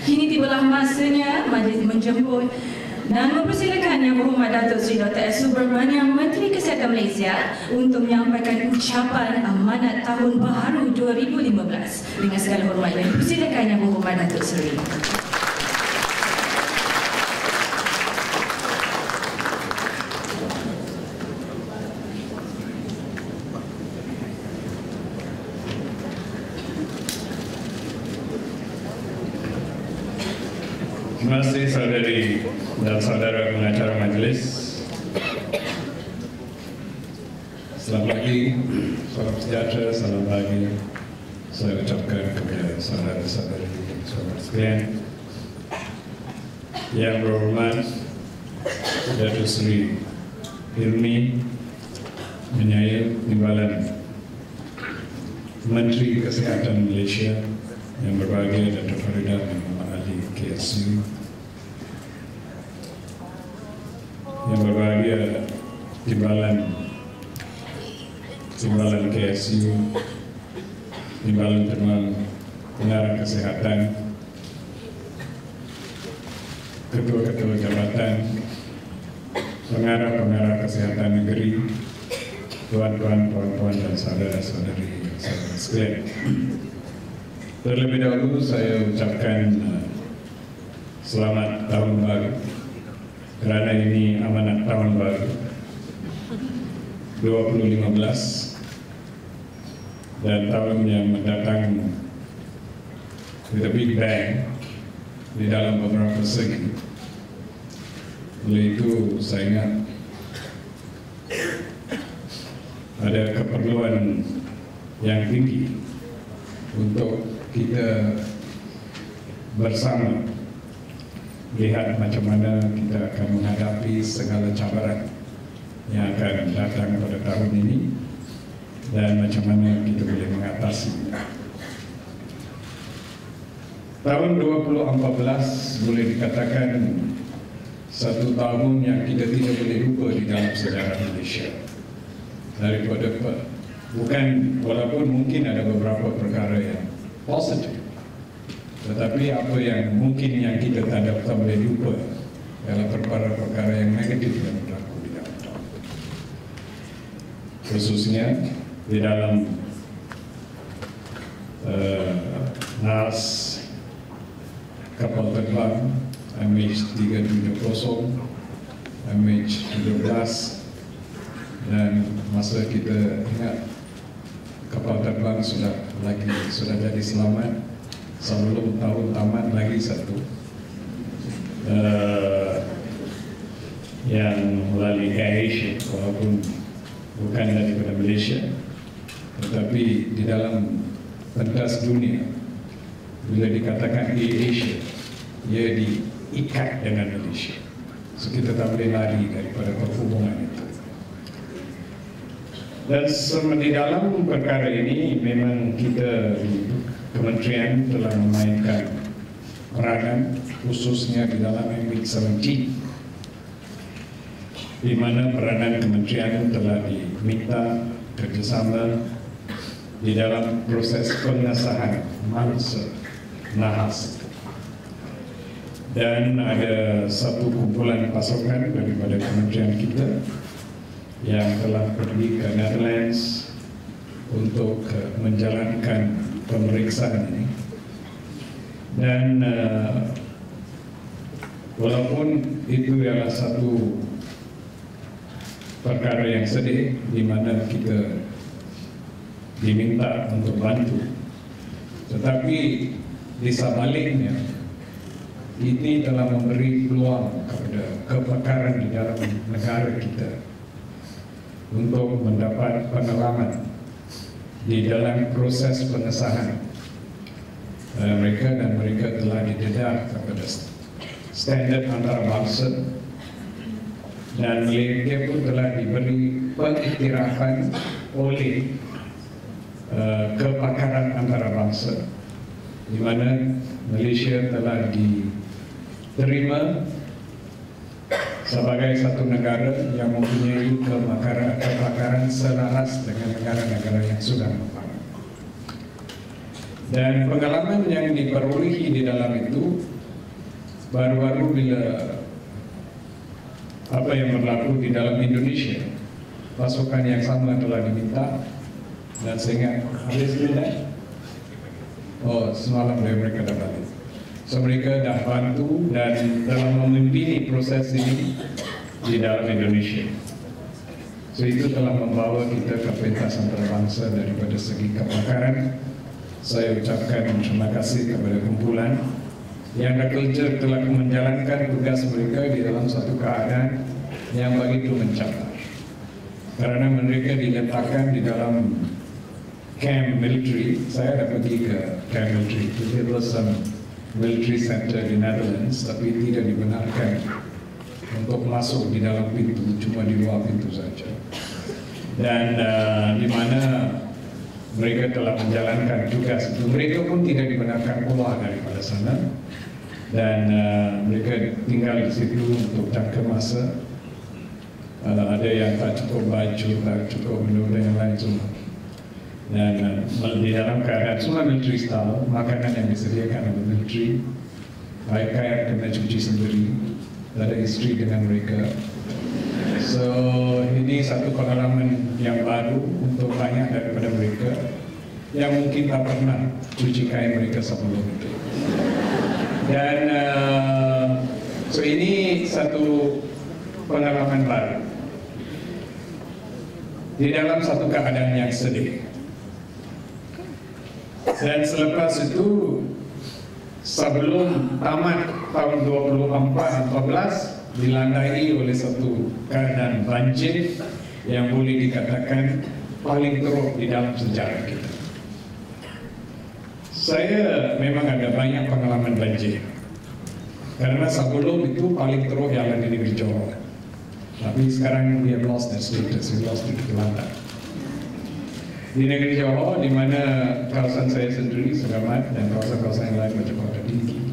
Kini tibalah masanya majlis menjemput dan mempersilakan Yang Berhormat Datuk Seri Dr. Subramaniam, Menteri Kesihatan Malaysia untuk menyampaikan ucapan Amanat Tahun Baru 2015. Dengan segala hormat dan persilakan Yang Berhormat Datuk Seri. Terima kasih saudari dan saudara pengacara majlis. Selamat pagi, salam sejahtera, salam bahagia saya ucapkan kepada saudara-saudari saudara sekalian. Yang berhormat Datuk Seri Hilmi Menyayat Timbalan Menteri Kesihatan Malaysia, yang berbahagia Datuk Farida dan KSU, yang berbahagia Timbalan KSU, Timbalan pengarah kesihatan, ketua-ketua jabatan, pengarah-pengarah kesihatan negeri, tuan-tuan, puan-puan dan saudara-saudari sekalian. Terlebih dahulu saya ucapkan selamat tahun baru, kerana ini amanat tahun baru 2015 dan tahun yang mendatang with a big bang di dalam beberapa segi. Oleh itu saya ingat ada keperluan yang tinggi untuk kita bersama lihat macam mana kita akan menghadapi segala cabaran yang akan datang pada tahun ini dan macam mana kita boleh mengatasi. Tahun 2014 boleh dikatakan satu tahun yang kita tidak boleh lupa di dalam sejarah Malaysia. Daripada bukan, walaupun mungkin ada beberapa perkara yang positif, tetapi apa yang mungkin yang kita tak boleh lupa adalah perkara-perkara yang negatif yang berlaku di dalam tahun. Khususnya di dalam NAS kapal terbang MH370, MH17, dan masa kita ingat kapal terbang sudah jadi selamat. Sebelum tahun tamat lagi satu yang melalui Asia, walaupun bukan daripada Malaysia, tetapi di dalam pentas dunia bila dikatakan Asia, ia diikat dengan Malaysia. So kita tak boleh lari daripada perhubungan itu. Dan di dalam perkara ini memang kita Kementerian telah memainkan peranan, khususnya di dalam MH17, di mana peranan Kementerian telah diminta kerjasama di dalam proses pengesahan Mangsa Nahas, dan ada satu kumpulan pasukan daripada Kementerian kita yang telah pergi ke Netherlands untuk menjalankan pemeriksaan ini. Dan walaupun itu adalah satu perkara yang sedih di mana kita diminta untuk bantu, tetapi di sebaliknya ini telah memberi peluang kepada kepakaran di dalam negara kita untuk mendapat pengalaman di dalam proses pengesahan mereka, dan mereka telah didedah kepada standard antarabangsa, dan mereka pun telah diberi pengiktirafan oleh kepakaran antarabangsa, di mana Malaysia telah diterima sebagai satu negara yang mempunyai kepakaran selaras dengan negara-negara yang sudah mempunyai. Dan pengalaman yang diperolehi di dalam itu baru-baru bila apa yang berlaku di dalam Indonesia, pasukan yang sama telah diminta, dan sehingga habis bila semalam mereka dah balik. So mereka dah bantu dan dalam memimpin proses ini di dalam Indonesia. So itu telah membawa kita ke pentas antarabangsa daripada segi kebakaran. Saya ucapkan terima kasih kepada kumpulan yang bekerja telah menjalankan tugas mereka di dalam satu keadaan yang begitu mencabar. Karena mereka diletakkan di dalam camp military. Saya dah pergi ke camp military. It was some military center di Netherlands, tapi tidak dibenarkan untuk masuk di dalam pintu, cuma di luar pintu saja. Dan di mana mereka telah menjalankan tugas itu, mereka pun tidak dibenarkan keluar daripada sana, dan mereka tinggal di situ untuk jangka masa. Ada yang tak cukup baju, tak cukup benda yang lain semua. Dan di dalam keadaan semua military style, makanan yang disediakan oleh military, pakaian kena cuci sendiri, ada isteri dengan mereka. So ini satu pengalaman yang baru untuk banyak daripada mereka yang mungkin tak pernah cuci kain mereka sebelum itu. Dan so ini satu pengalaman baru di dalam satu keadaan yang sedih. Dan selepas itu, sebelum tamat tahun 2014 dilandai oleh satu keadaan banjir yang boleh dikatakan paling teruk di dalam sejarah kita. Saya memang ada banyak pengalaman banjir, karena sebelum itu paling teruk ialah di negeri Johor. Tapi sekarang we have lost that status, we lost it to Kelantan. Di negeri Johor, di mana kawasan saya sendiri, Selamat, dan kawasan-kawasan yang lain macam tertinggi,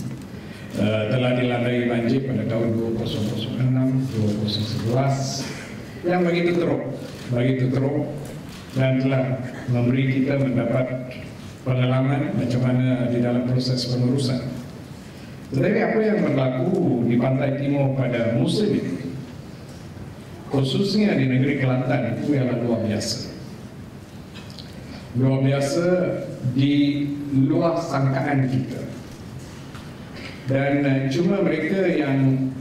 telah dilandai banjir pada tahun 2006, 2011 yang begitu teruk, dan telah memberi kita mendapat pengalaman macam mana di dalam proses pengurusan. Tetapi apa yang berlaku di pantai timur pada musim ini, khususnya di negeri Kelantan, itu ialah luar biasa. Luar biasa di luar sangkaan kita. Dan cuma mereka yang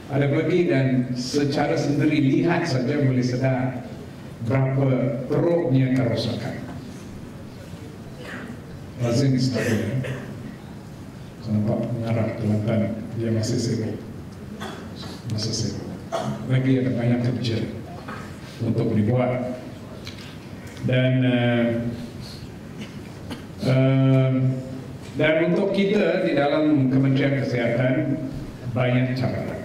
ada pergi dan secara sendiri lihat saja boleh sedar berapa teruknya kerosakan. Lazim istilah. Nampak pengarah Kelantan, dia masih sibuk. Lagi ada banyak kerja untuk dibuat. Dan untuk kita di dalam Kementerian Kesihatan banyak cabaran.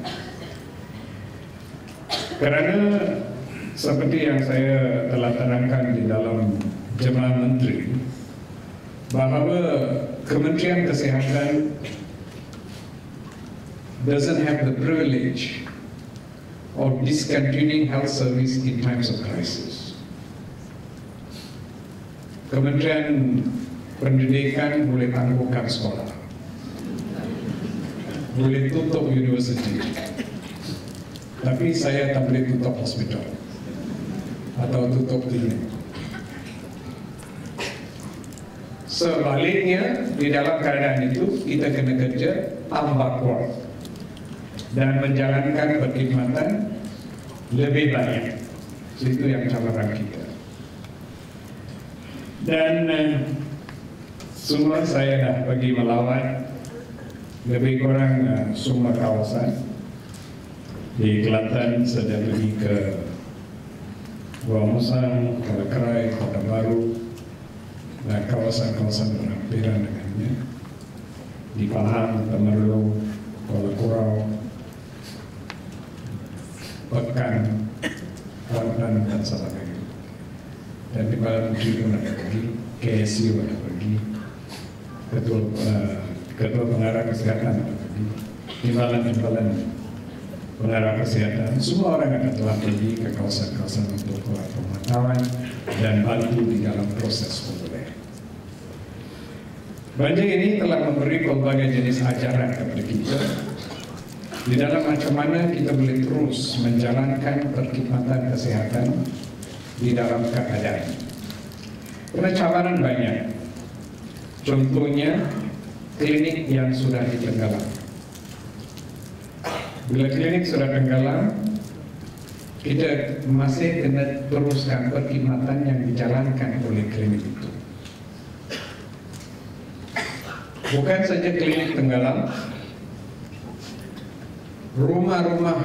Kerana seperti yang saya telah terangkan di dalam Jemaah Menteri, bahawa Kementerian Kesihatan doesn't have the privilege of discontinuing health service in times of crisis. Kementerian Pendidikan boleh tangguhkan sekolah, boleh tutup universiti, tapi saya tak boleh tutup hospital atau tutup klinik. Sebaliknya, di dalam keadaan itu kita kena kerja tambah kuat dan menjalankan perkhidmatan lebih banyak. Itu yang cabaran kita. Dan semua saya dah pergi melawat lebih kurang semua kawasan di Kelantan. Saya pergi ke Musang, Kerai, Kota Baru, dan kawasan-kawasan berhampiran dengannya, di Pahang, Temerloh, Kuala Kurau, Pekan, Kelantan, dan sebagainya. Dan di Badan Menteri pun ada pergi, KSU ada pergi, Ketua Pengarah Kesihatan ada pergi, timbalan pengarah kesihatan, semua orang akan telah pergi ke kawasan-kawasan untuk pemantauan dan bantu di dalam proses pemulihan. Banjir ini telah memberi pelbagai jenis ajaran kepada kita di dalam macam mana kita boleh terus menjalankan perkhidmatan kesihatan di dalam keadaan. Karena cabaran banyak. Contohnya, klinik yang sudah ditenggelam. Bila klinik sudah tenggelam, kita masih kena teruskan perkhidmatan yang dijalankan oleh klinik itu. Bukan saja klinik tenggelam, rumah-rumah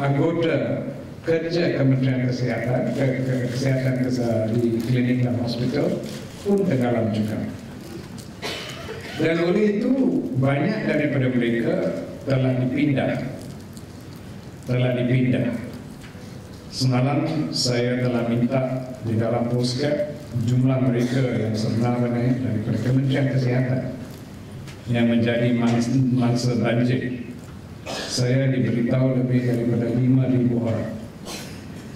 anggota kerja Kementerian Kesihatan, kesehatan di klinik dan hospital pun tenggelam juga. Dan oleh itu banyak daripada mereka telah dipindah. Semalam saya telah minta di dalam postcard jumlah mereka yang sebenarnya daripada Kementerian Kesihatan yang menjadi mangsa banjir. Saya diberitahu lebih daripada 5,000 orang.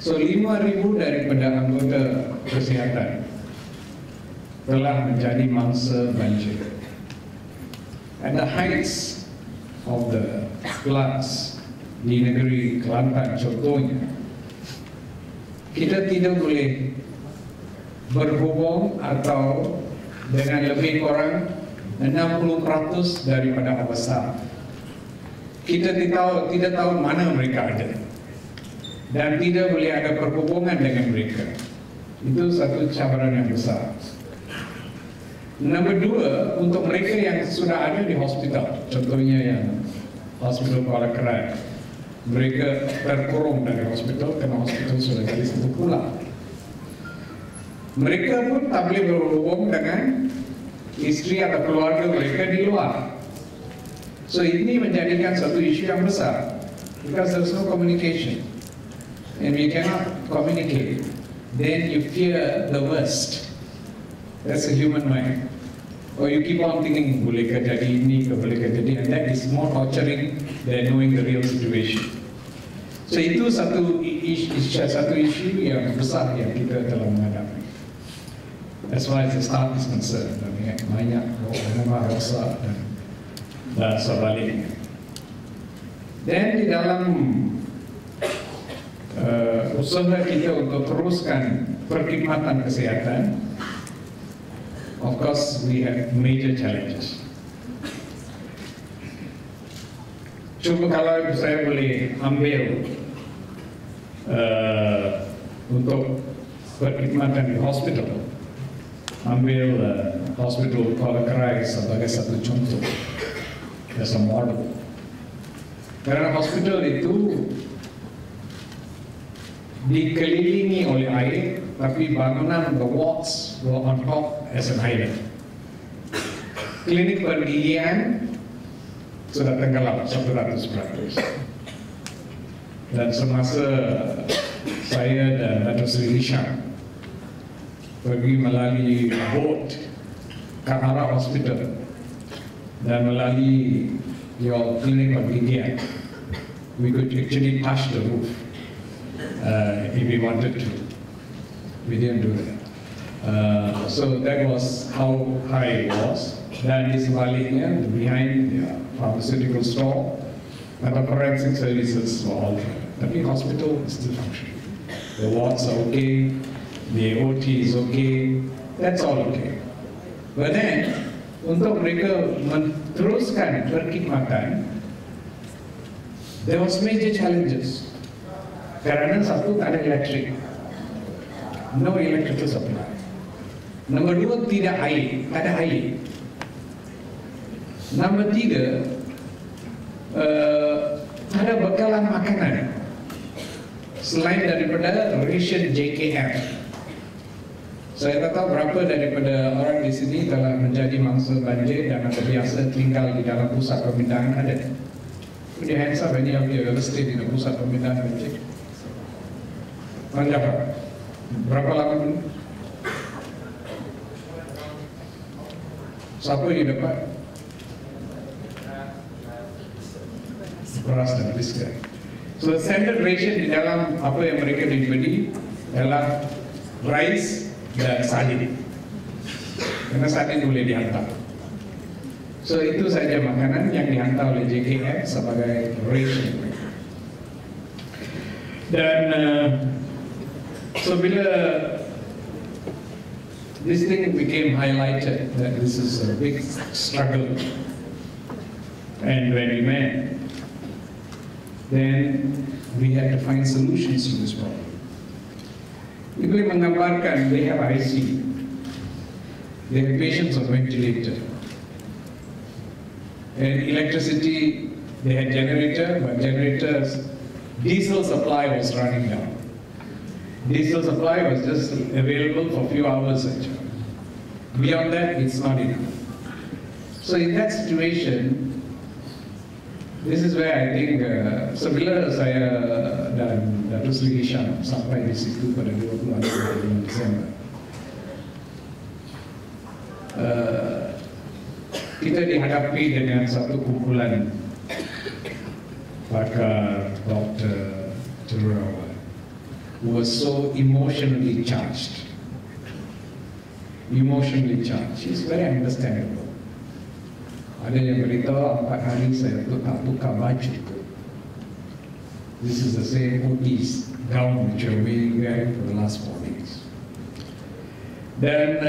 So 5,000 daripada anggota kesihatan telah menjadi mangsa banjir. At the heights of the floods di negeri Kelantan contohnya, kita tidak boleh berhubung atau dengan lebih kurang 60% daripada awasam. Kita tidak tahu mana mereka ada dan tidak boleh ada perhubungan dengan mereka. Itu satu cabaran yang besar. Nombor dua, untuk mereka yang sudah ada di hospital, contohnya yang hospital Pelancaran, mereka terkurung dari hospital kerana hospital sudah jadi satu pulau. Mereka pun tak boleh berhubung dengan isteri atau keluarga mereka di luar. So ini menjadikan satu isu yang besar, because there is no communication, and we cannot communicate. Then you fear the worst. That's a human mind. Or you keep on thinking, boleh ke jadi ini, boleh ke jadi, and that is more torturing than knowing the real situation. So itu satu isu yang besar yang kita telah menghadapi. As far as the staff is concerned, banyak orang rasa dan sebaliknya. Dan di dalam usaha kita untuk teruskan perkhidmatan kesihatan, of course we have major challenges. Cuba kalau saya boleh ambil untuk perkhidmatan di hospital, ambil hospital Pelancaran sebagai satu contoh, as a model. Karena hospital itu dikelilingi oleh air, tapi bangunan the walls were on top as an island. Klinik pergigian sudah tenggelam 100%. Dan semasa saya dan Datuk Seri Dr pergi melalui boat ke arah hospital dan melalui your klinik pergigian, we could actually touch the roof if we wanted to. We didn't do that. So that was how high it was. Dan di sebaliknya, behind the pharmaceutical store, and the forensic services were all there. Tapi hospital is still functioning. The wards are okay, the OT is okay, that's all okay. But then, untuk mereka meneruskan perkhidmatan, there was major challenges. Kerana satu, tak ada elektrik, no electrical supply. Nombor dua, tidak air, tak ada air. Nombor tiga, ada bekalan makanan selain daripada ration JKM. Saya tak tahu berapa daripada orang di sini telah menjadi mangsa banjir dan terbiasa tinggal di dalam pusat pemindahan ada. Put your hands up, any of you ever stayed in a pusat pemindahan banjir? Panjang. Berapa lama dulu? Siapa yang dapat? Beras dan biskut. So standard ration di dalam apa yang mereka diberi adalah rice dan salin. karena saat ini boleh dihantar. So itu saja makanan yang dihantar oleh JKM sebagai ration. Dan so bila this thing became highlighted that this is a big struggle, and when we met, then we had to find solutions to this problem. People menggambarkan they have IC, they have patients on ventilator, and electricity, they had generator, but generators, diesel supply was running down. Diesel supply was just available for a few hours actually. Beyond that, it's not enough. So in that situation, this is where I think, sebila saya dan Datuk Seri Hisham sampai di situ pada 26 Disember, kita dihadapi dengan satu kumpulan pakar, doktor, jururawat, who was so emotionally charged. Emotionally charged. It's very understandable. Ada yang beritahu 4 hari saya tu tak tukar baju. This is the same OT's gown which you're wearing for the last 4 days. Then,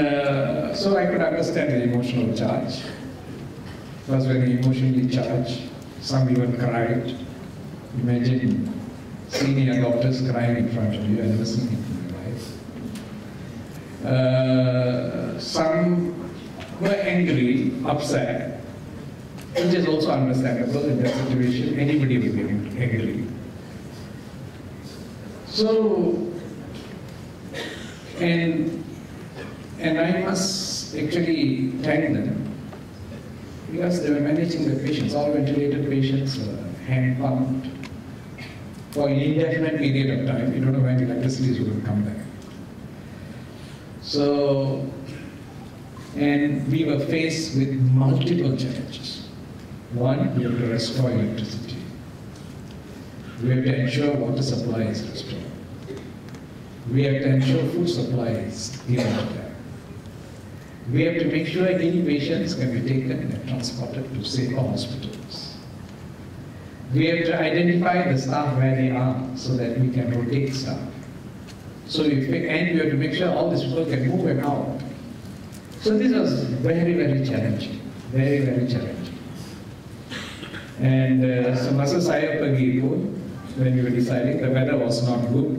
so I could understand the emotional charge. It was very emotionally charged. Some even cried. Imagine senior doctors crying in front of you. I never seen it in my life. Some were angry, upset, which is also understandable in that situation. Anybody will be angry. So, and I must actually thank them because they were managing the patients, all ventilated patients, hand pumped for an indefinite period of time. You don't know when electricity is going to come back. So, and we were faced with multiple challenges. One, we have to restore electricity. We have to ensure water supply is restored. We have to ensure food supply is given to them. We have to make sure any patients can be taken and transported to safer hospitals. We have to identify the staff where they are so that we can rotate staff. So and we have to make sure all these people can move and out. So this was very, very challenging. Very, very challenging. And so masa saya pergi pun, when we were deciding, the weather was not good.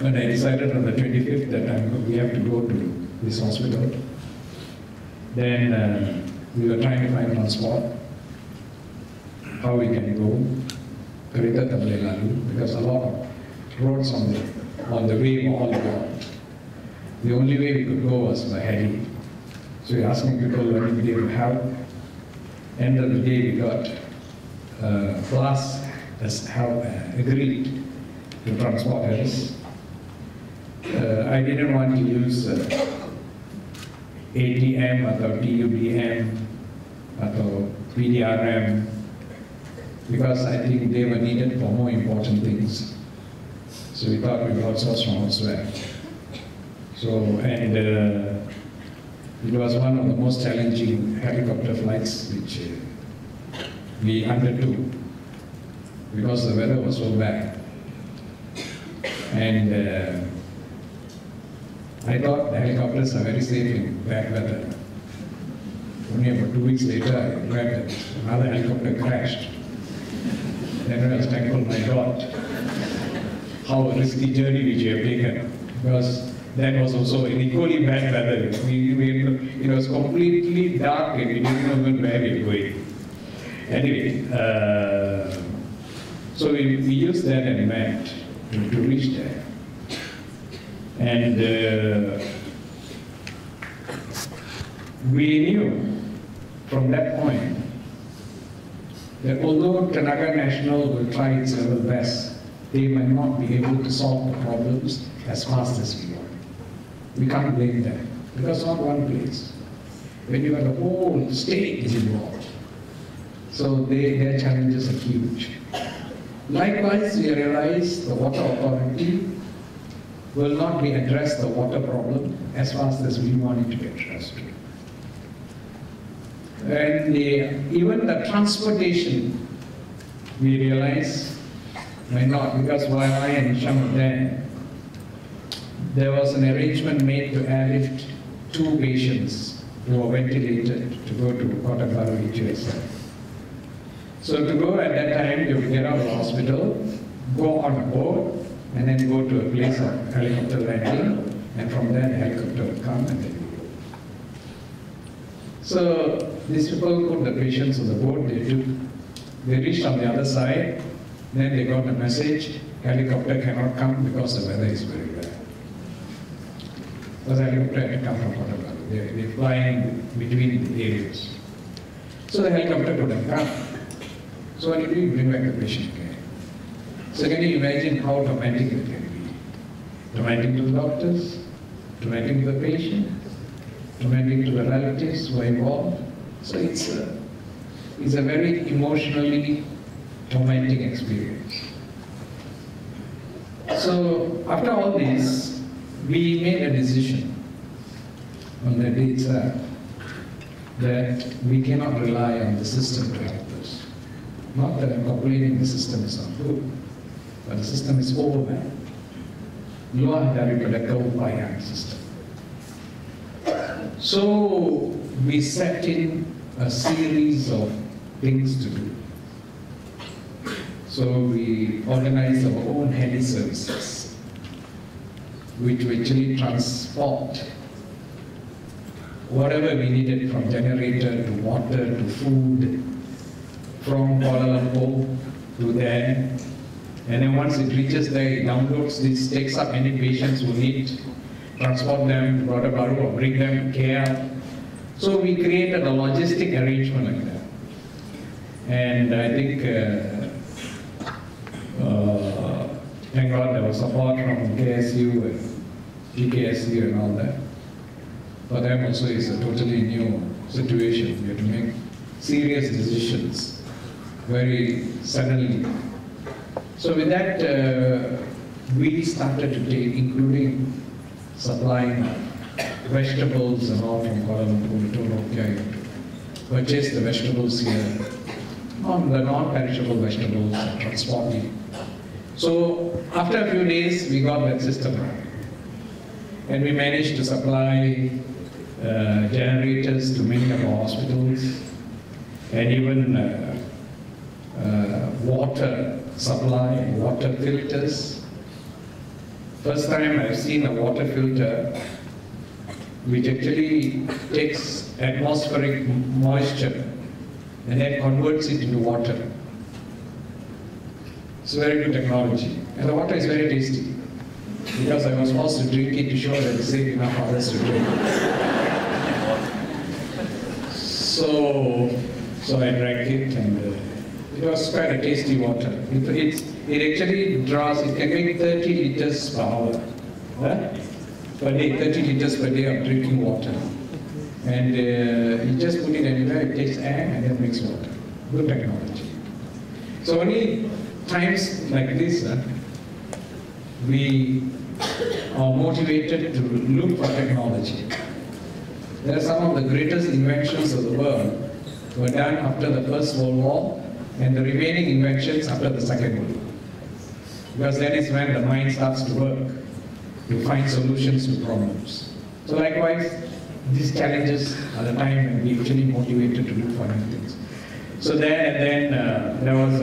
When I decided on the 25th that we have to go to this hospital, then we were trying to find transport, how we can go. Kereta tak boleh lalu because a lot of roads on the way were all blocked. The only way we could go was by heli. So we're asking people when we need help. End of the day, we got plus has agreed to transport us. I didn't want to use ATM atau TUDM atau PDRM because I think they were needed for more important things. So we thought we would outsource from elsewhere. So, and it was one of the most challenging helicopter flights which we undertook because the weather was so bad. And I thought the helicopters are very safe in bad weather. Only about 2 weeks later, I read that another helicopter crashed. Then I was thankful, my God, how a risky journey which you have taken. Because that was also an equally bad weather. It was completely dark and we didn't know where we were going. Anyway, so we used that and went to reach there. And we knew from that point that although Tenaga Nasional will try its level best, they might not be able to solve the problems as fast as we want. We can't blame them because not one place. When you have the whole state is involved, so their challenges are huge. Likewise, we realize the water authority will not be addressed the water problem as fast as we want it to be addressed. And even the transportation, we realize, may not, because while I and Hisham were there was an arrangement made to airlift 2 patients who were ventilated to go to Kota Baru HUSL. So to go at that time, you would get out of the hospital, go on a boat, and then go to a place of helicopter landing, and from there the helicopter would come and then we go. So these people put the patients on the boat, they reached on the other side, then they got a message, helicopter cannot come because the weather is very bad. Because the helicopter had come from Kota Baru. They're flying between the areas. So the helicopter couldn't come. So what do? You bring back the patient again. So can you imagine how traumatic it can be? Traumatic to the doctors, traumatic to the patient, traumatic to the relatives who are involved. So it's a very emotionally traumatic experience. So after all this, we made a decision on the day itself that we cannot rely on the system to help us. Not that I'm complaining the system is not good, but the system is overwhelmed. Luar daripada keupayaan system. So we set in a series of things to do. So we organized our own heli services, which actually transport whatever we needed, from generator to water to food, from Kuala Lumpur to there. And then once it reaches there, it downloads this, takes up any patients who need, transport them to Kota Baru or bring them to KL. So we created a logistic arrangement like that. And I think, thank God there was support from KSU and GKSU and all that. For them also it's a totally new situation. We have to make serious decisions very suddenly. So with that, we started to take, including supplying vegetables and all from Kuala Lumpur. We told, okay, purchase the vegetables here, the non-perishable vegetables, and transporting. So after a few days, we got that system running. And we managed to supply generators to many of our hospitals, and even water supply and water filters. First time I've seen a water filter which actually takes atmospheric moisture and then converts it into water. It's very good technology. And the water is very tasty, because I was forced to drink it to show that it's safe enough for others to drink. So I drank it, and it was quite a tasty water. It actually draws, it can make 30 liters per hour, per day, 30 liters per day of drinking water. And you just put it anywhere, it takes air and then makes water. Good technology. So only times like this, we are motivated to look for technology. There are some of the greatest inventions of the world were done after the First World War, and the remaining inventions after the Second World War. Because that is when the mind starts to work, to find solutions to problems. So likewise, these challenges are the time when we actually motivated to look for new things. So then there was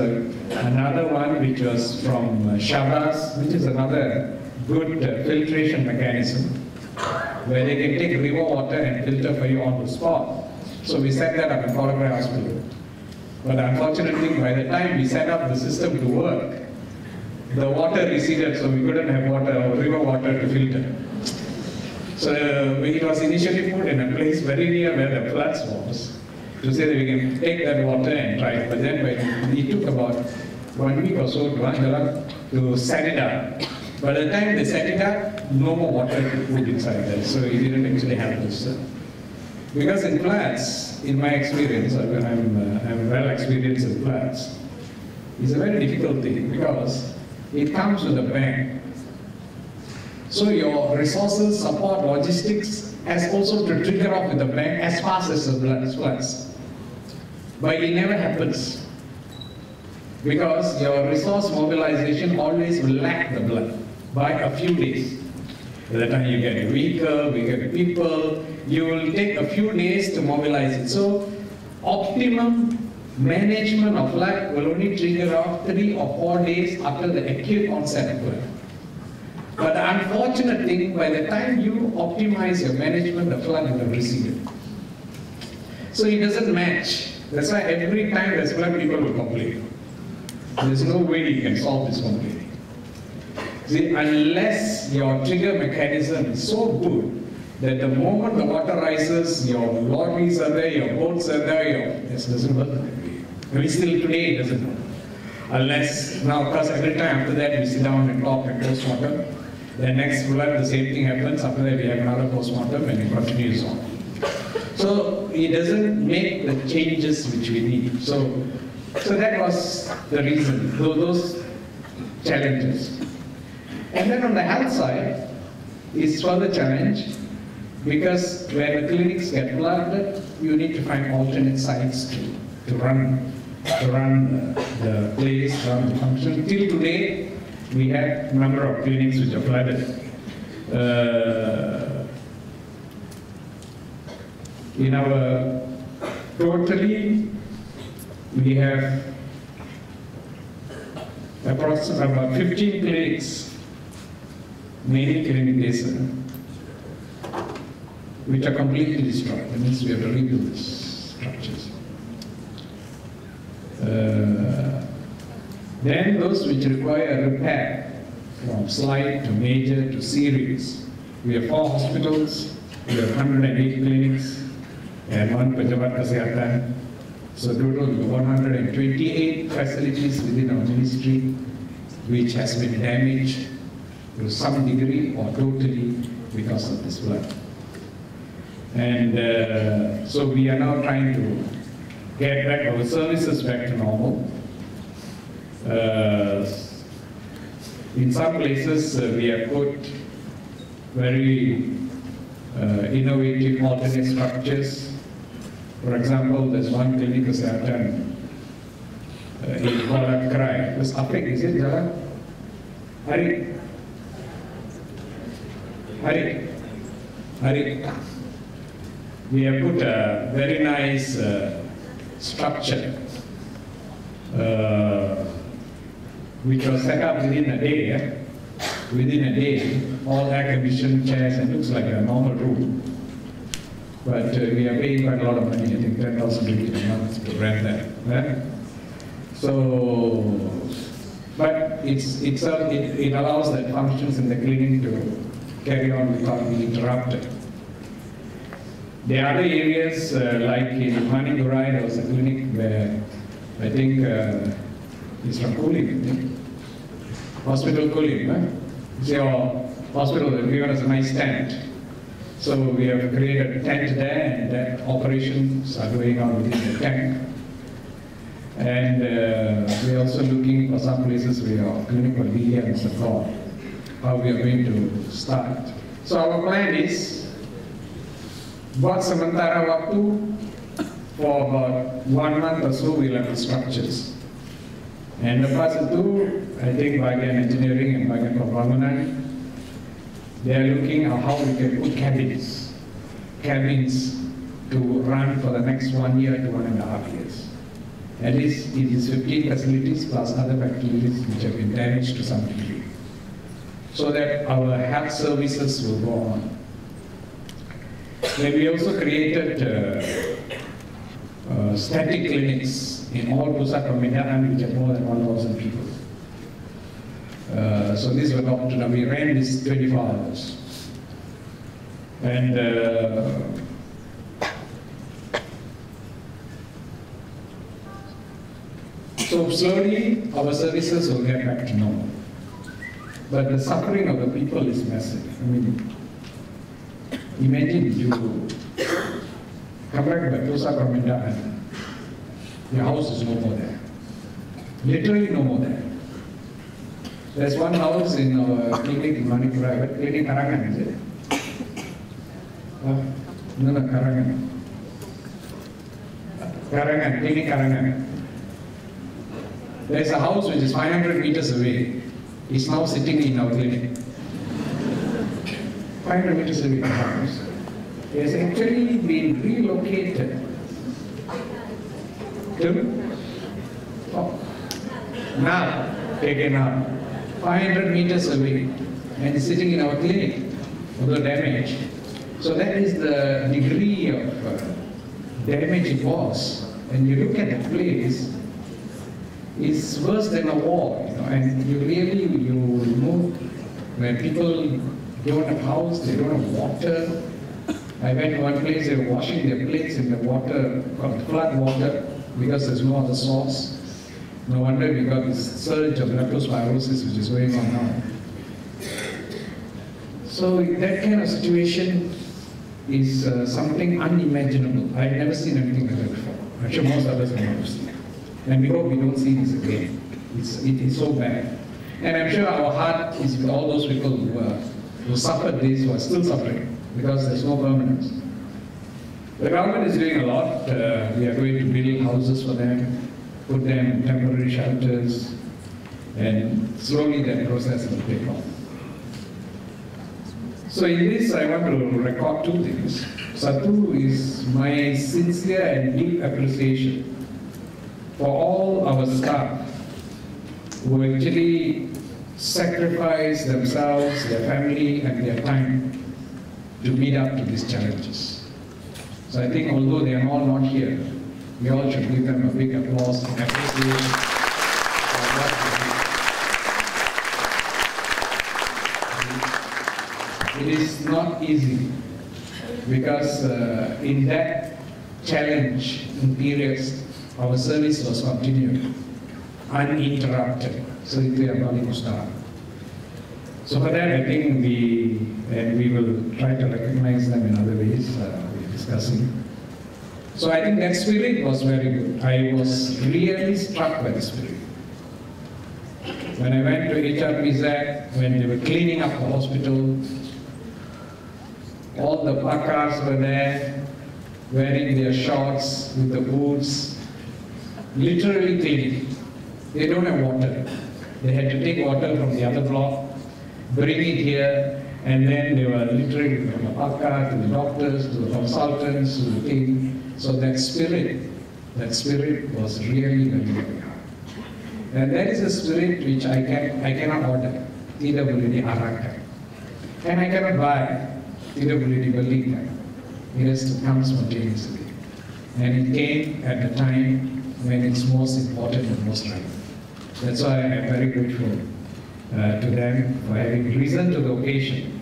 another one which was from Shabas, which is another good filtration mechanism, where they can take river water and filter for you on the spot. So we set that up in Pegawai Hospital. But unfortunately, by the time we set up the system to work, the water receded, so we couldn't have water or river water to filter. So it was initially put in a place very near where the floods was, to say that we can take that water and try it. But then it took about 1 week or so to set it up. By the time they set it up, no more water to put inside there, so it didn't actually help us. Because in floods, in my experience, I'm well experienced in floods, it's a very difficult thing because it comes with a bang. So your resources, support, logistics has also to trigger off with the bank as fast as the blood floods. But it never happens. Because your resource mobilization always will lack the blood by a few days. By the time you get a vehicle, we get people, you will take a few days to mobilize it. So optimum management of flood will only trigger off 3 or 4 days after the acute onset of flood. But the unfortunate thing, by the time you optimize your management, the flood will have receded. So it doesn't match. That's why every time there's flood, people will complain. There's no way you can solve this completely. See, unless your trigger mechanism is so good that the moment the water rises, your lorries are there, your boats are there, this doesn't work. I mean, still today it doesn't work. Unless, now of course every time after that we sit down and talk and postmortem. The next flood, the same thing happens. After that we have another postmortem and it continues on. So it doesn't make the changes which we need. So that was the reason, those challenges. And then on the health side, is further challenge because when the clinics get flooded, you need to find alternate sites to run the place, run the function. Till today, we have a number of clinics which are flooded. In our totally, we have approximately about 15 clinics, mainly clinics, which are completely destroyed. That means we have to rebuild these structures. Then those which require repair, from slight to major to serious. We have 4 hospitals, we have 108 clinics, and 1 Pejabat Kesihatan. So total 128 facilities within our ministry which has been damaged to some degree or totally because of this flood. And so we are now trying to get back our services back to normal. In some places we have put very innovative alternate structures. For example, there's one clinic kesihatan in Pelancaran. Terus Afrik, is it jalan? Hari. We have put a very nice structure which was set up within a day. Within a day, all air-conditioned chairs, and looks like a normal room. But we are paying quite a lot of money, I think 10,000 ringgit a month to rent that. So, but it allows that functions in the clinic to carry on without being interrupted. There are other areas like in Manigurai, there was a clinic where I think it's from Kulim, Hospital Kulim. It's your hospital that given us a nice tent. So we have created a tent there, and that operations are going on within the tent. And we are also looking for some places where our clinical media and support, how we are going to start. So our plan is, buat sementara waktu, for about 1 month or so we'll have the structures. And lepas itu, I think bagian engineering and bagian pembangunan, they are looking at how we can put cabins to run for the next 1 year to 1.5 years. At least it is 15 facilities plus other facilities which have been damaged to some degree, so that our health services will go on. Then we also created static clinics in all pusat pembinaan which have more than 1,000 people. So this was optional. We ran this 24 hours. And so slowly our services will get back to normal. But the suffering of the people is massive. I mean, imagine you come back to pusat pembinaan, your house is no more there. Literally no more there. There's one house in our clinic in Manipura, clinic Karangan, is it? No, Karangan. Clinic Karangan. There's a house which is 500 meters away. It's now sitting in our clinic. 500 meters away, the house. It has actually been relocated to now, taken out, 500 meters away, and is sitting in our clinic, although damaged. So that is the degree of damage it was. And you look at the place, it's worse than a war, you know, and you move where people don't have house, they don't have water. I went to one place, they were washing their plates in the water, called flood water, because there's no other source. No wonder we got this surge of leptospirosis which is going on now. So that kind of situation is something unimaginable. I've never seen anything like that before. I'm sure most others have never seen it. And we hope we don't see this again. It is so bad. And I'm sure our heart is with all those people who suffered this, who are still suffering, because there's no permanence. The government is doing a lot. We are going to build houses for them, put them in temporary shelters, and slowly that process will take off. So in this, I want to record two things. Satu is my sincere and deep appreciation for all our staff who actually sacrifice themselves, their family, and their time to meet up to these challenges. So I think although they are all not here, we all should give them a big applause and appreciation for what they do. It is not easy because in that challenge in periods, our service was continued, uninterrupted. So it is So for that, I think we will try to recognize them in other ways we're discussing. So I think that spirit was very good. I was really struck by the spirit. When I went to HRPZ, when they were cleaning up the hospital, all the pakars were there, wearing their shorts with the boots, literally cleaning. They don't have water. They had to take water from the other block, bring it here, and then they were literally from the pakar to the doctors, to the consultants, to the team. So that spirit was really very, very hard. And that is a spirit which I cannot order. TWD Araka. And I cannot buy TWD Belika. It has to come spontaneously. And it came at the time when it's most important and most relevant. That's why I am very grateful to them for having risen to the occasion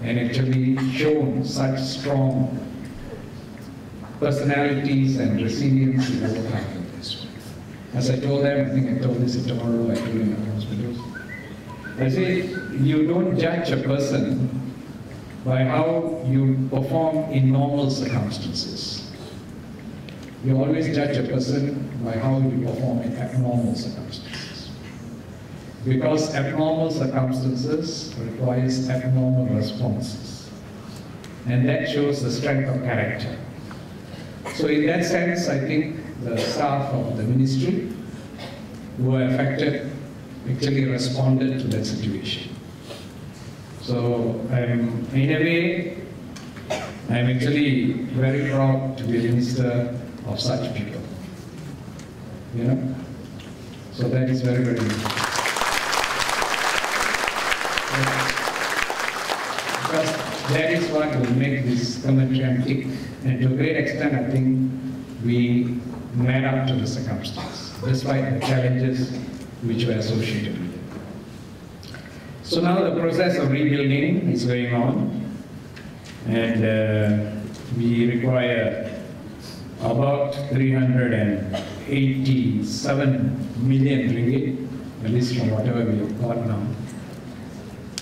and actually shown such strong personalities and resilience in overcoming this. As I told them, I think I told this tomorrow, I told them in the hospitals. I say, you don't judge a person by how you perform in normal circumstances. You always judge a person by how you perform in abnormal circumstances. Because abnormal circumstances requires abnormal responses. And that shows the strength of character. So in that sense, I think the staff of the ministry who were affected actually responded to that situation. So in a way, I'm actually very proud to be a minister of such people. You know? So that is very, very important. Because that is what will make this commentary tick. And to a great extent, I think we met up to the circumstance, despite the challenges which were associated with it. So now the process of rebuilding is going on, and we require about 387 million ringgit, at least from whatever we have got now.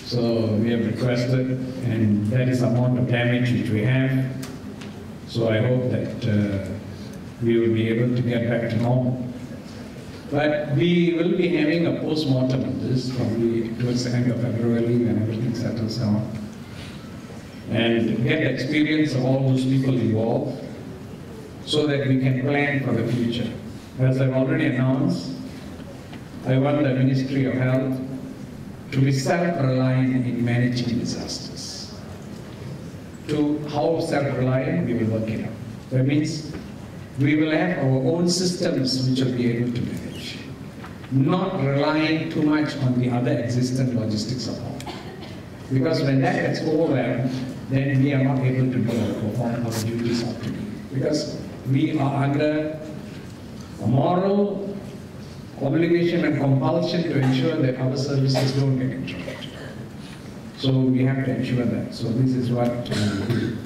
So we have requested, and that is the amount of damage which we have. So I hope that we will be able to get back to normal. But we will be having a post-mortem on this probably towards the end of February when everything settles down, and get the experience of all those people involved so that we can plan for the future. As I've already announced, I want the Ministry of Health to be self-reliant in managing disasters. To how self-reliant, we will work it out. That means we will have our own systems which will be able to manage, not relying too much on the other existing logistics support. Because when that gets overwhelmed, then we are not able to perform our duties optimally. Because we are under a moral obligation and compulsion to ensure that our services don't get interrupted. So we have to ensure that. So this is what we will do.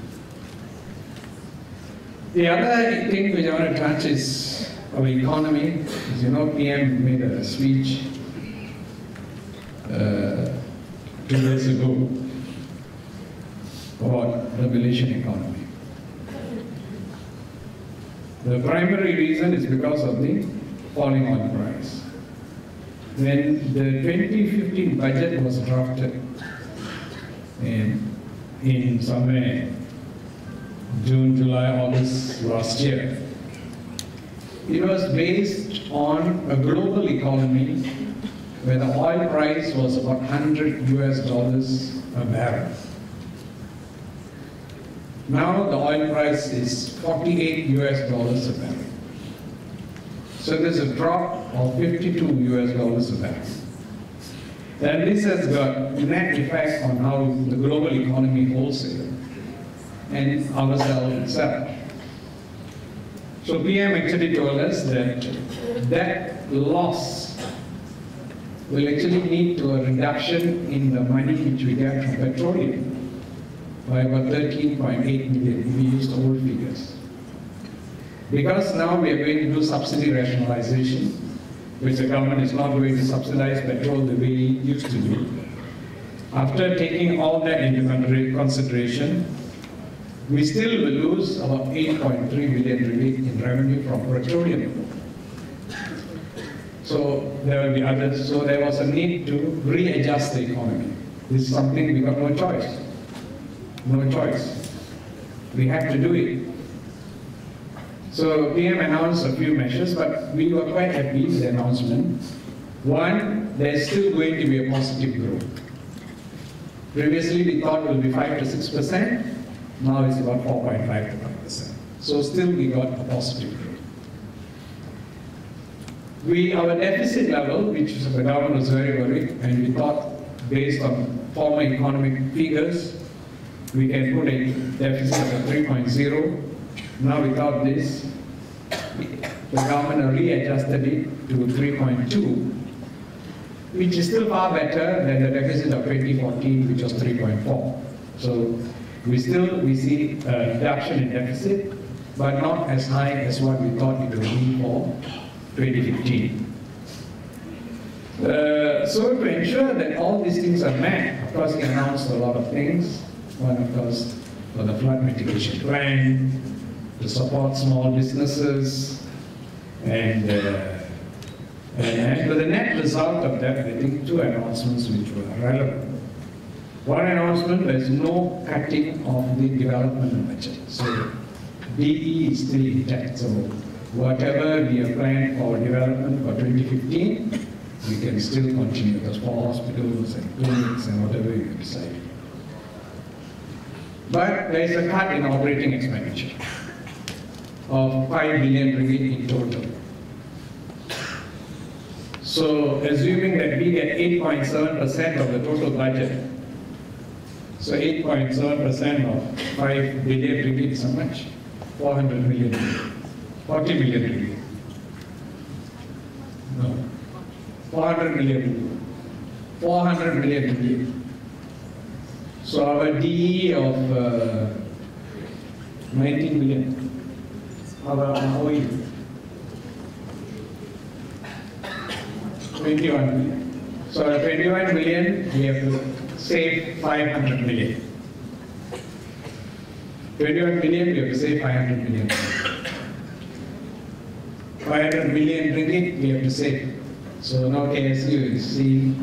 The other thing which I want to touch is our economy. As you know, PM made a speech 2 years ago about the Malaysian economy. The primary reason is because of the falling oil price. When the 2015 budget was drafted in somewhere June, July, August last year, it was based on a global economy where the oil price was about $100 a barrel. Now the oil price is $48 a barrel. So there's a drop of $52 a barrel. And this has got net effect on how the global economy wholesale and ourselves itself. So PM actually told us that that loss will actually lead to a reduction in the money which we get from petroleum by about 13.8 million if we use the old figures. Because now we are going to do subsidy rationalization, which the government is not going to subsidize petrol the way it used to do. After taking all that into consideration, we still will lose about 8.3 billion ringgit in revenue from petroleum. So there will be others. So there was a need to readjust the economy. This is something we got no choice. No choice. We have to do it. So PM announced a few measures, but we were quite happy with the announcement. One, there's still going to be a positive growth. Previously we thought it will be 5 to 6%. Now it's about 4.5 to 5%. So still we got a positive growth. Our deficit level, which the government was very worried, and we thought based on former economic figures, we can put a deficit of 3.0. Now without this, the government readjusted it to 3.2, which is still far better than the deficit of 2014, which was 3.4. So we see a reduction in deficit, but not as high as what we thought it would be for 2015. So to ensure that all these things are met, of course, he announced a lot of things. One, of course, for the flood mitigation plan, to support small businesses, and with the net result of that, I think 2 announcements which were relevant. One announcement, there is no cutting of the development budget. So DE is still intact. So whatever we have planned for development for 2015, we can still continue. Those 4 hospitals and clinics and whatever you decide. But there is a cut in operating expenditure of 5 billion ringgit in total. So assuming that we get 8.7% of the total budget, so 8.7% of 5 billion ringgit is how much? 400 million ringgit. 40 million ringgit. No. 400 million ringgit. 400 million ringgit. So our DE of 19 billion. Our OE 21 billion. So at 21 billion, we have to save 500 million. 21 billion, we have to save 500 million. 500 million ringgit we have to save. So now KSU is seeing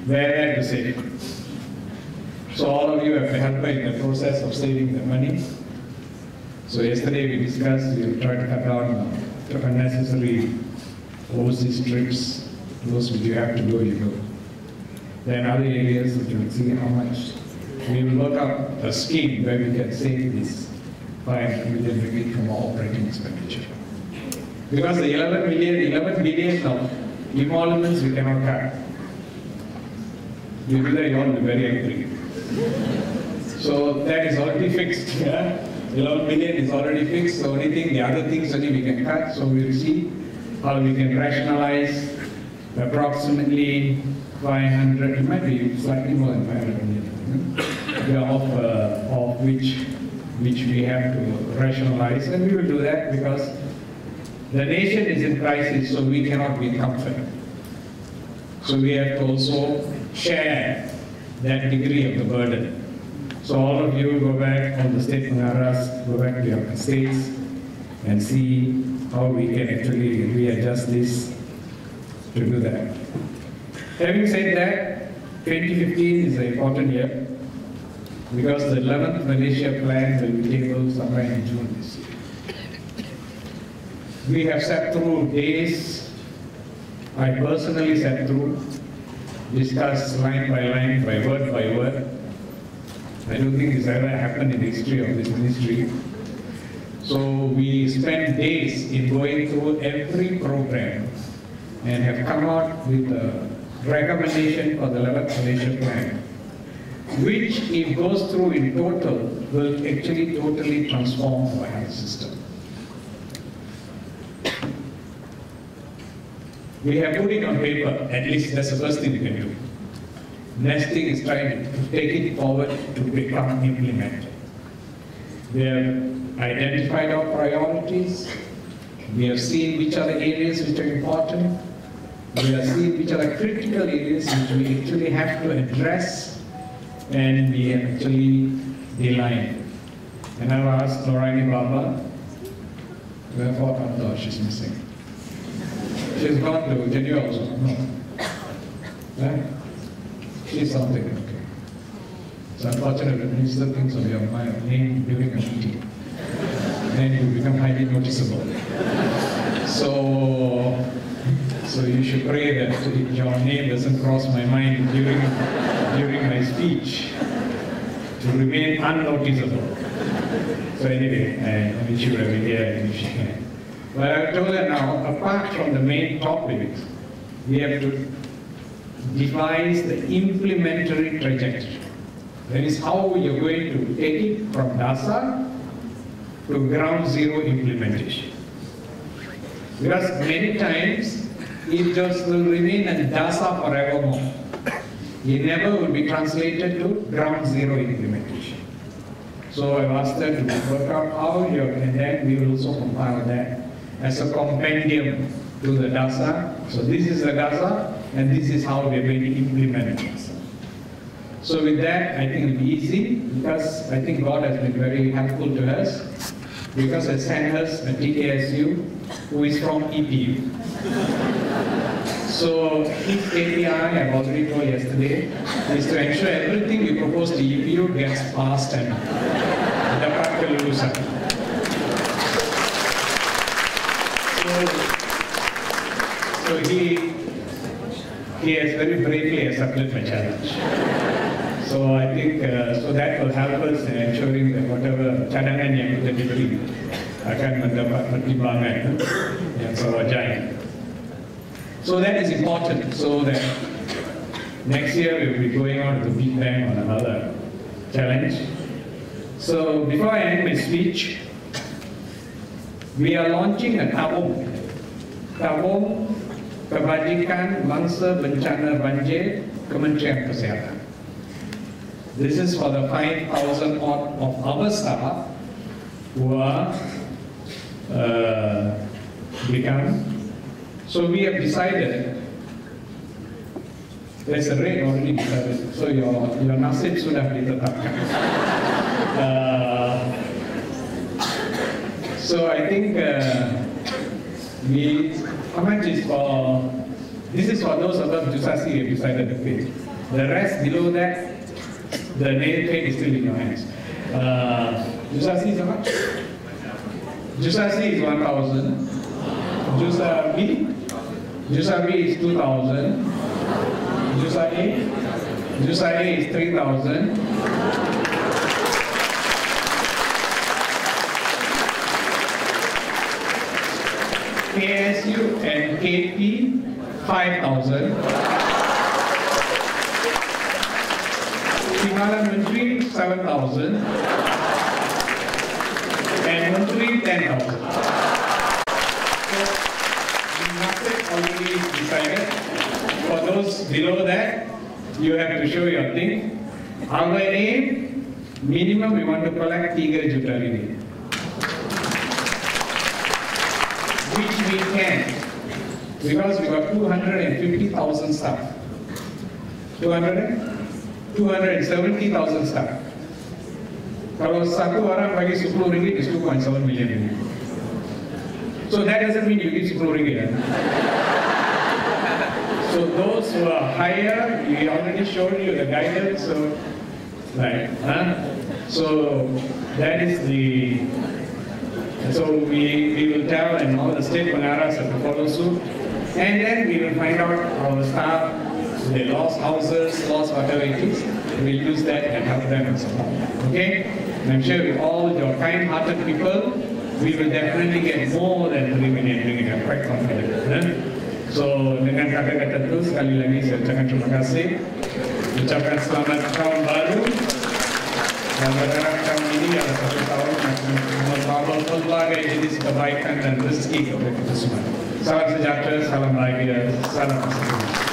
where to save. So all of you have to help me in the process of saving the money. So yesterday we discussed, we will try to cut down unnecessary overseas trips. Those which you have to go, you go. Then other areas which you will see how much. We will work out a scheme where we can save this 500 million ringgit from our operating expenditure. Because the 11 billion of emoluments we cannot cut. You do that, you will be very angry. So that is already fixed. Yeah? 11 billion is already fixed. The only thing, the other things only we can cut. So we will see how we can rationalize approximately 500, it might be slightly more than 500 million, of which we have to rationalize, and we will do that because the nation is in crisis, so we cannot be in comfort. So we have to also share that degree of the burden. So all of you go back, all the state pengarahs, go back to your states and see how we can actually readjust this to do that. Having said that, 2015 is an important year because the 11th Malaysia Plan will be tabled somewhere in June this year. We have sat through days, I personally sat through, discussed line by line, by word. I don't think this ever happened in the history of this ministry. So we spent days in going through every program and have come out with a recommendation for the 11th Malaysia Plan, which, if goes through in total, will actually totally transform our health system. We have put it on paper, at least that's the first thing we can do. Next thing is trying to take it forward to become implemented. We have identified our priorities. We have seen which are the areas which are important. We have seen which are the critical areas which we actually have to address, and we have actually aligned. And I've asked Lorraine Baba, where for she's missing. She's gone to Geneva also. No. Right? She's something, okay. It's unfortunate when you still think of your name during a meeting. Then you become highly noticeable. So you should pray that your name doesn't cross my mind during my speech to remain unnoticeable. So anyway, I wish you were here if she can. But I told her now, apart from the main topics, we have to devise the implementary trajectory. That is how you're going to take it from DASA to ground zero implementation. Because many times, it just will remain in DASA forevermore. It never will be translated to ground zero implementation. So I've asked her to work out how and then we will also compile that as a compendium to the DASA. So this is the DASA, and this is how we're going to implement it. So with that, I think it'll be easy, because I think God has been very helpful to us, because I sent us a TKSU who is from EPU. So his KPI, I've already told yesterday, is to ensure everything we propose to EPU gets passed and dapat kelulusan. So he has very bravely accepted my challenge. So I think so that will help us in ensuring that whatever cadangan yang kita diberi akan mendapat pertimbangan yang sewajarnya. So that is important, so that next year we will be going on to Big Bang on another challenge. So before I end my speech, we are launching a Tabung Bencana Banjir, Kementerian Kesihatan. This is for the 5,000 odd of our staff who are become. So we have decided, there's a rate already decided, so your nasib sudah ditetapkan. So I think how much is for, this is for those above Jusasi you have decided to pay. The rest below that, the nail plate is still in your hands. Jusasi is how much? Jusasi is 1,000. Jusa B is 2,000. Jusa A is 3,000. KSU and KP 5,000. Timbalan Menteri 7,000. And Menteri 10,000. Already decided. For those below that, you have to show your thing. Our aim, minimum we want to collect 3 juta ringgit. Which we can, because we got 250,000 staff. 270,000 staff. Kalau satu orang bagi 10 ringgit is 2.7 million ringgit. So that doesn't mean you give 10 ringgit. So those who are higher, we already showed you the guidance. So, so that is the. So we will tell, and all the state pengarahs have to follow suit, and then we will find out our staff. They lost houses, lost whatever it is. We'll use that and help them and support. Okay? And I'm sure with all your kind-hearted people, we will definitely get more than 3 million ringgit. I'm quite confident. So dengan kata-kata itu sekali lagi saya ucapkan terima kasih, ucapkan selamat tahun baru, dan berharap tahun ini adalah satu tahun yang membawa pelbagai jenis kebaikan dan rezeki kepada kita semua. Salam sejahtera, salam bahagia, salam kesehatan.